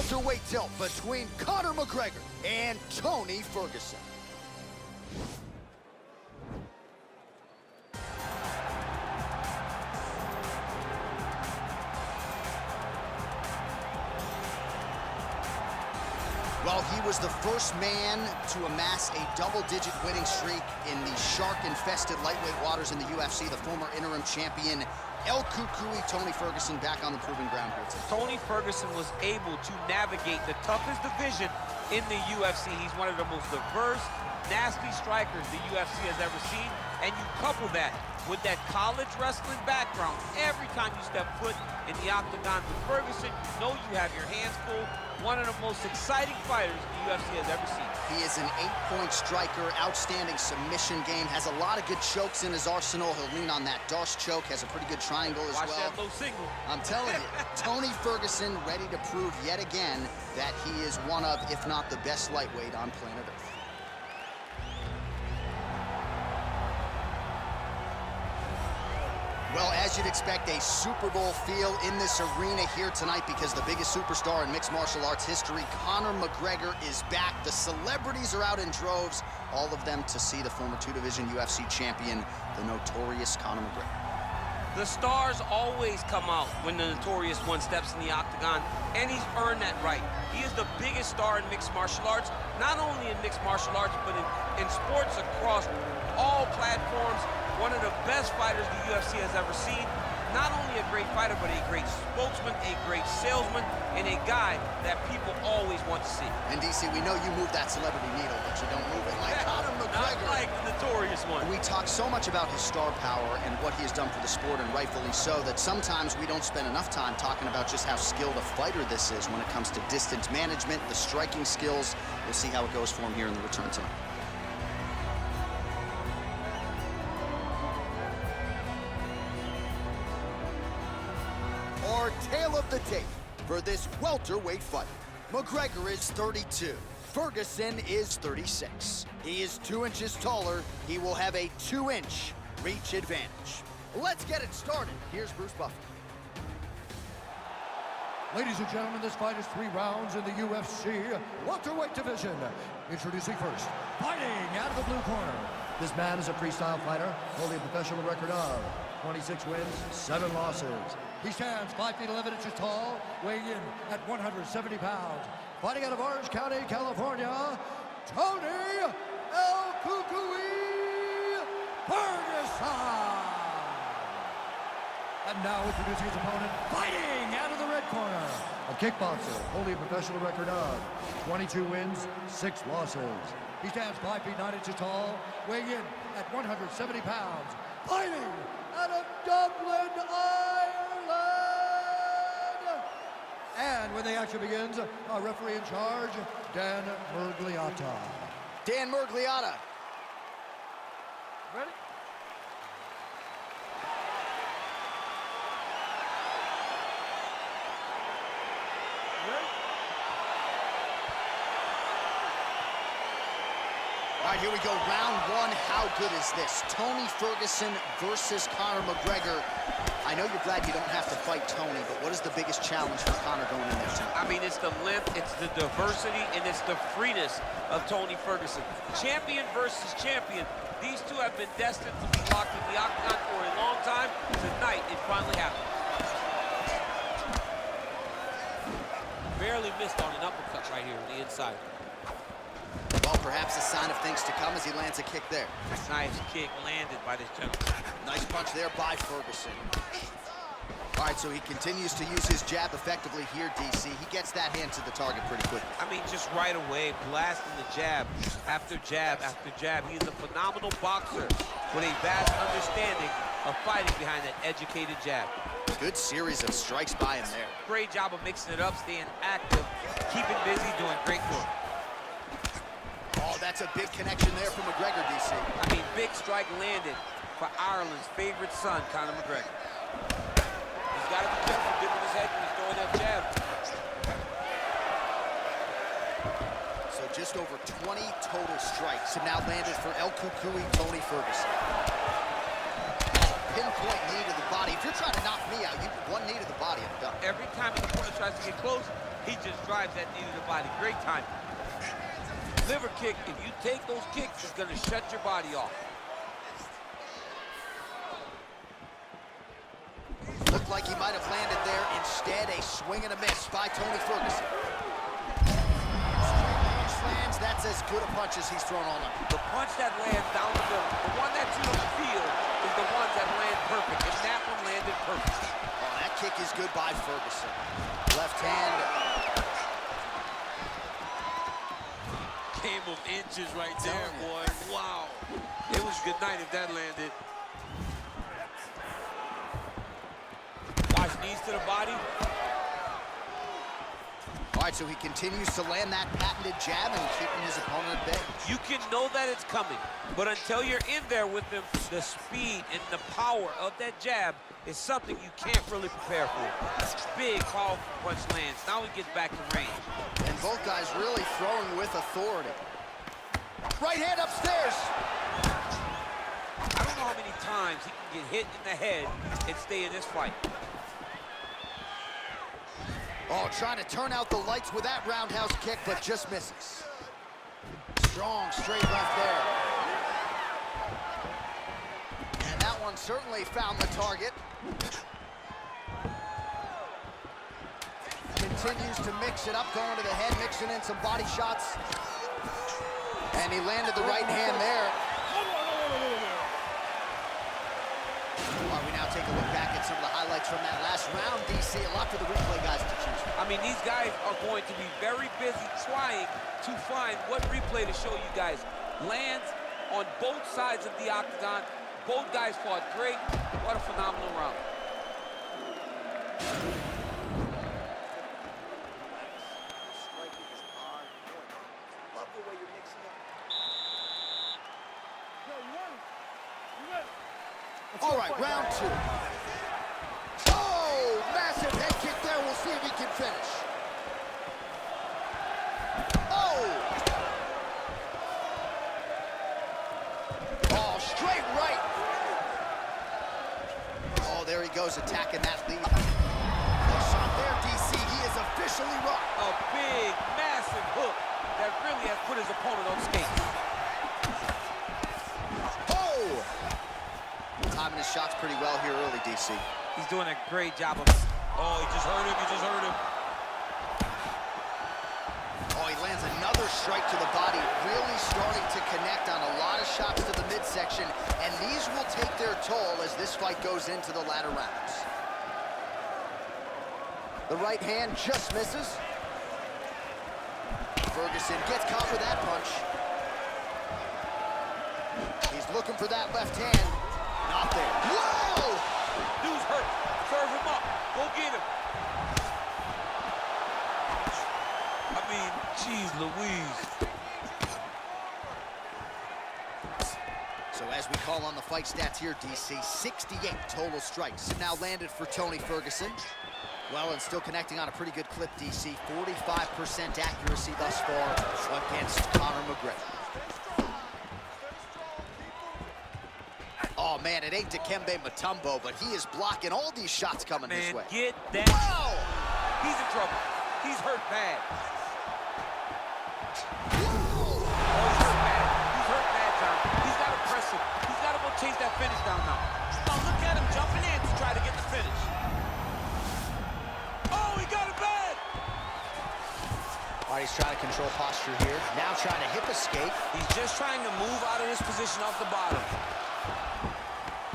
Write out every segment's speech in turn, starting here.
welterweight tilt between Conor McGregor and Tony Ferguson. Well, he was the first man to amass a double-digit winning streak in the shark-infested lightweight waters in the UFC, the former interim champion El Cucuy Tony Ferguson back on the proving ground here today. Tony Ferguson was able to navigate the toughest division in the UFC. He's one of the most diverse, nasty strikers the UFC has ever seen, and you couple that with that college wrestling background. Every time you step foot in the octagon with Ferguson, you know you have your hands full. One of the most exciting fighters the UFC has ever seen. He is an 8-point striker, outstanding submission game, has a lot of good chokes in his arsenal. He'll lean on that Darce choke, has a pretty good triangle as well. Watch that low single. I'm telling you, Tony Ferguson ready to prove yet again that he is one of, if not the best lightweight on planet Earth. Well, as you'd expect, a Super Bowl feel in this arena here tonight because the biggest superstar in mixed martial arts history, Conor McGregor, is back. The celebrities are out in droves, all of them to see the former two-division UFC champion, the notorious Conor McGregor. The stars always come out when the notorious one steps in the octagon, and he's earned that right. He is the biggest star in mixed martial arts, not only in mixed martial arts, but in sports across all platforms. One of the best fighters the UFC has ever seen. Not only a great fighter, but a great spokesman, a great salesman, and a guy that people always want to see. And DC, we know you move that celebrity needle, but you don't move it like Conor McGregor. Not like the notorious one. We talk so much about his star power and what he has done for the sport, and rightfully so, that sometimes we don't spend enough time talking about just how skilled a fighter this is when it comes to distance management, the striking skills. We'll see how it goes for him here in the return tonight. Our tale of the tape for this welterweight fight. McGregor is 32. Ferguson is 36. He is 2 inches taller. He will have a 2-inch reach advantage. Let's get it started. Here's Bruce Buffer. Ladies and gentlemen, this fight is 3 rounds in the UFC welterweight division. Introducing first, fighting out of the blue corner. This man is a freestyle fighter, holding a professional record of 26 wins, 7 losses. He stands 5 feet 11 inches tall, weighing in at 170 pounds. Fighting out of Orange County, California, Tony El Cucuy Ferguson. And now introducing his opponent, fighting out of the red corner. A kickboxer, holding a professional record of 22 wins, 6 losses. He stands 5 feet 9 inches tall, weighing in at 170 pounds. Fighting out of Dublin, Ireland. And when the action begins, our referee in charge, Dan Murgliata. Dan Murgliata. Ready? All right, here we go, round 1. How good is this? Tony Ferguson versus Conor McGregor. I know you're glad you don't have to fight Tony, but what is the biggest challenge for Conor going in there tonight? I mean, it's the length, it's the diversity, and it's the freeness of Tony Ferguson. Champion versus champion. These two have been destined to be locked in the octagon for a long time. Tonight, it finally happened. Barely missed on an uppercut right here on the inside. Well, perhaps a sign of things to come as he lands a kick there. Nice kick landed by this gentleman. Nice punch there by Ferguson. All right, so he continues to use his jab effectively here, DC. He gets that hand to the target pretty quickly. I mean, just right away, blasting the jab after jab after jab. He's a phenomenal boxer with a vast understanding of fighting behind that educated jab. Good series of strikes by him there. Great job of mixing it up, staying active, keeping busy, doing great work. Oh, that's a big connection there for McGregor, DC. I mean, big strike landed for Ireland's favorite son, Conor McGregor. He's got to be careful dipping his head when he's throwing that jab. So just over 20 total strikes have now landed for El Cucuy Tony Ferguson. pinpoint knee to the body. If you're trying to knock me out, you one knee to the body, I'm done. Every time the opponent tries to get close, he just drives that knee to the body. Great time. Liver kick, if you take those kicks, it's going to shut your body off. Looked like he might have landed there. Instead, a swing and a miss by Tony Ferguson. Slams, that's as good a punch as he's thrown all night. The punch that lands down the middle, the one that you don't feel, is the ones that land perfect, and that one landed perfect. Oh, that kick is good by Ferguson. Left hand. Game of inches right there, boy. Wow. It was good night if that landed. Watch knees to the body. All right, so he continues to land that patented jab and keeping his opponent at bay. You can know that it's coming, but until you're in there with him, the speed and the power of that jab is something you can't really prepare for. Big, powerful punch lands. Now he gets back to range. And both guys really throwing with authority. Right hand upstairs. I don't know how many times he can get hit in the head and stay in this fight. Oh, trying to turn out the lights with that roundhouse kick, but just misses. Strong straight left there. And that one certainly found the target. Continues to mix it up, going to the head, mixing in some body shots. And he landed the right hand there. All right, we now take a look back at some of the highlights from that last round, DC. A lot for the replay guys to choose from. I mean, these guys are going to be very busy trying to find what replay to show you guys. Lands on both sides of the octagon. Both guys fought great. What a phenomenal round. All right, round two. Oh, massive head kick there. We'll see if he can finish. Oh! Oh, straight right. Oh, there he goes, attacking that lead. Good shot there, DC. He is officially rocked. A big, massive hook that really has put his opponent on skates. Oh! Timing his shots pretty well here early, DC. He's doing a great job of... Oh, he just hurt him. He just hurt him. Oh, he lands another strike to the body, really starting to connect on a lot of shots to the midsection, and these will take their toll as this fight goes into the latter rounds. The right hand just misses. Ferguson gets caught with that punch. He's looking for that left hand. Not there. Whoa! Dude's hurt. Serve him up. Go get him. I mean, geez Louise. So as we call on the fight stats here, DC, 68 total strikes now landed for Tony Ferguson. Well, and still connecting on a pretty good clip, DC. 45% accuracy thus far against Conor McGregor. Oh, man, it ain't Dikembe Mutombo, but he is blocking all these shots coming his way. Get that. Whoa! He's in trouble. He's hurt bad. Whoa! Oh, he's hurt bad. He's hurt bad, John. He's got to press him. He's got to go chase that finish down now. Now look at him jumping in to try to get the finish. Oh, he got it bad. All right, he's trying to control posture here. Now trying to hip escape. He's just trying to move out of this position off the bottom.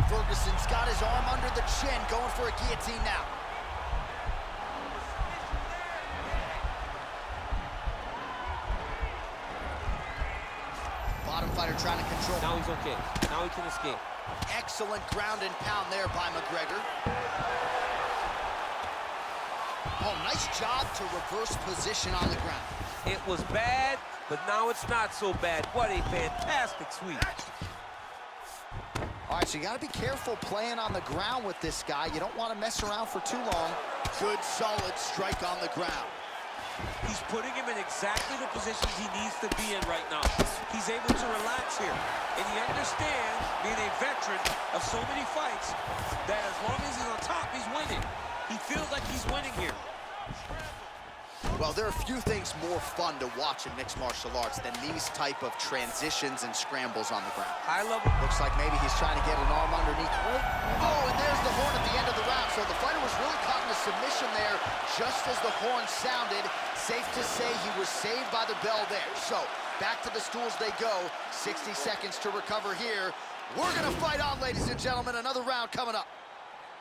Ferguson's got his arm under the chin, going for a guillotine now. Bottom fighter trying to control. Now he's okay. Now he can escape. Excellent ground and pound there by McGregor. Oh, nice job to reverse position on the ground. It was bad, but now it's not so bad. What a fantastic sweep. All right, so you got to be careful playing on the ground with this guy. You don't want to mess around for too long. Good, solid strike on the ground. He's putting him in exactly the positions he needs to be in right now. He's able to relax here. And he understands, being a veteran of so many fights, that as long as he's on top, he's winning. He feels like he's winning here. Well, there are few things more fun to watch in mixed martial arts than these type of transitions and scrambles on the ground. High level. Looks like maybe he's trying to get an arm underneath. Oh, and there's the horn at the end of the round. So the fighter was really caught in a submission there just as the horn sounded. Safe to say he was saved by the bell there. So back to the stools they go. 60 seconds to recover here. We're going to fight on, ladies and gentlemen. Another round coming up.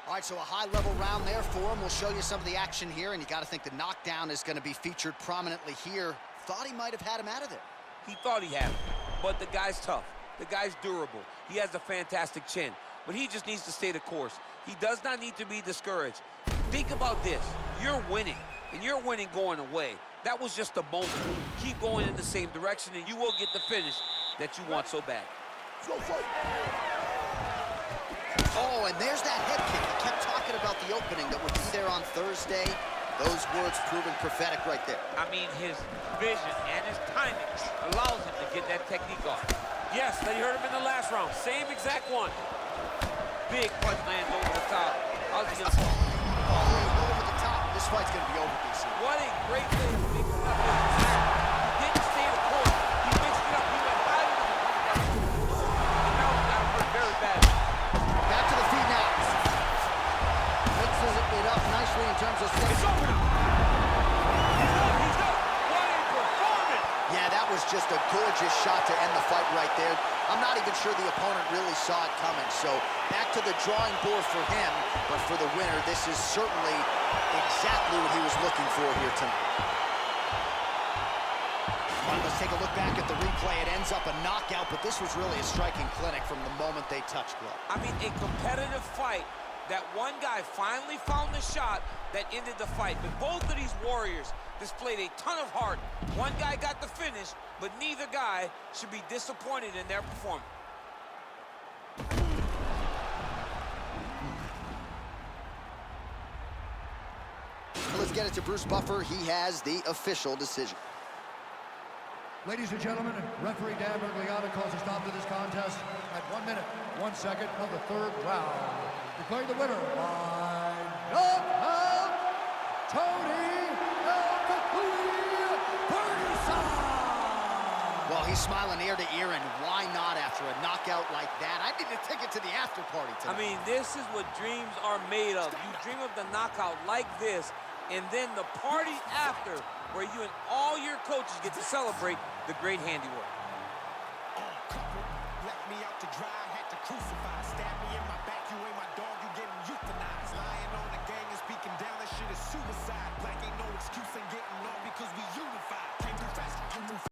All right, so a high-level round there for him. We'll show you some of the action here, and you got to think the knockdown is going to be featured prominently here. Thought he might have had him out of there. He thought he had him, but the guy's tough. The guy's durable. He has a fantastic chin, but he just needs to stay the course. He does not need to be discouraged. Think about this. You're winning, and you're winning going away. That was just a moment. Keep going in the same direction, and you will get the finish that you want so bad. Oh, and there's that head kick. He kept talking about the opening that would be there on Thursday. Those words proving prophetic right there. I mean, his vision and his timing allows him to get that technique off. Yes, they heard him in the last round. Same exact one. Big punch lands over the top. How's he gonna fall? Oh, over the top. This fight's gonna be over, DC. What a great way to mix it up. He didn't stay the course. He mixed it up. He went higher than the punch. And now he got hurt very bad. Back to the feet now. Mixes it up nicely in terms of steps. It's over now. He's done. What a performance. Yeah, that was just a gorgeous shot to end the fight right there. I'm not even sure the opponent really saw it coming. So back to the drawing board for him. But for the winner, this is certainly exactly what he was looking for here tonight. All right, let's take a look back at the replay. It ends up a knockout, but this was really a striking clinic from the moment they touched glove. I mean, a competitive fight. That one guy finally found the shot that ended the fight. But both of these warriors displayed a ton of heart. One guy got the finish, but neither guy should be disappointed in their performance. Let's get it to Bruce Buffer. He has the official decision. Ladies and gentlemen, referee Dan Bergliano calls a stop to this contest at 1 minute, 1 second of the third round. Declaring the winner by knockout, Tony Ferguson. Well, he's smiling ear to ear, and why not after a knockout like that? I need to take it to the after party tonight. I mean, this is what dreams are made of. You dream of the knockout like this, and then the party after, where you and all your coaches get to celebrate the great handiwork. Let me out to dry, had to crucify. Stab me in my back, you ain't my dog, you getting euthanized. Lying on the gang and speaking down, that shit is suicide. Black ain't no excuse, ain't getting off because we